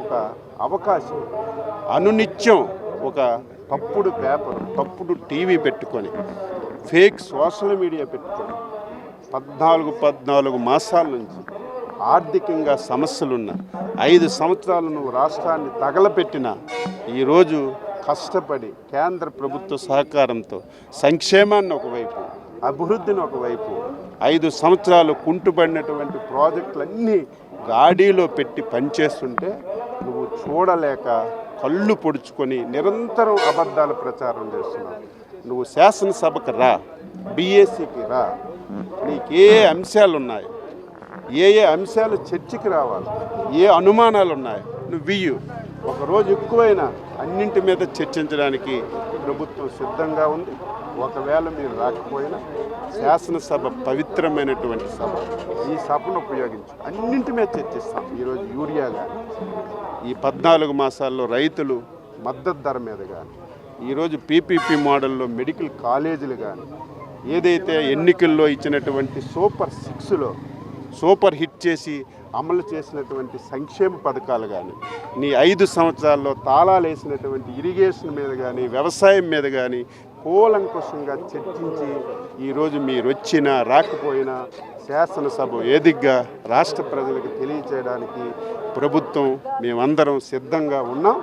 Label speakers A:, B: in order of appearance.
A: ఒక అవకాశం అనునిత్యం ఒక తప్పుడు పేపర్ తప్పుడు టీవీ పెట్టుకొని ఫేక్ సోషల్ మీడియా పెట్టుకొని 14 మాసాల నుంచి ఆర్థికంగా సమస్యలున్న 5 సంవత్సరాలు నువ్వు రాష్ట్రాన్ని తగలపెట్టిన ఈరోజు కష్టపడి కేంద్ర ప్రభుత్వ సహకారంతో సంక్షేమాన్ని ఒకవైపు అభివృద్ధిని ఒకవైపు 5 సంవత్సరాలు కుంటుపడినటువంటి ప్రాజెక్టులన్నీ గాడిలో పెట్టి పనిచేస్తుంటే నువ్వు చూడలేక కళ్ళు పొడుచుకొని నిరంతరం అబద్ధాల ప్రచారం చేస్తున్నావు. నువ్వు శాసనసభకు రా, బీఏసీకి రా, నీకు ఏ అంశాలు ఉన్నాయి, ఏ అంశాలు చర్చకి రావాలి, ఏ అనుమానాలు ఉన్నాయి నువ్వు ఇయ్యు. ఒకరోజు ఎక్కువైనా అన్నింటి మీద చర్చించడానికి ప్రభుత్వం సిద్ధంగా ఉంది. ఒకవేళ మీరు రాకపోయినా శాసనసభ పవిత్రమైనటువంటి సభ, ఈ సభను ఉపయోగించి అన్నింటి మీద చర్చిస్తాం. ఈరోజు యూరియా కానీ, ఈ 14 మాసాల్లో రైతులు మద్దతు ధర మీద కానీ, ఈరోజు పీపీపీ మోడల్లో మెడికల్ కాలేజీలు కానీ, ఏదైతే ఎన్నికల్లో ఇచ్చినటువంటి సూపర్ 6లో సూపర్ హిట్ చేసి అమలు చేసినటువంటి సంక్షేమ పథకాలు కానీ, నీ 5 సంవత్సరాల్లో తాళాలు వేసినటువంటి ఇరిగేషన్ మీద కానీ, వ్యవసాయం మీద కానీ కూలంకుషంగా చర్చించి ఈరోజు మీరు వచ్చినా రాకపోయినా శాసనసభ వేదికగా రాష్ట్ర ప్రజలకు తెలియచేయడానికి ప్రభుత్వం మేమందరం సిద్ధంగా ఉన్నాం.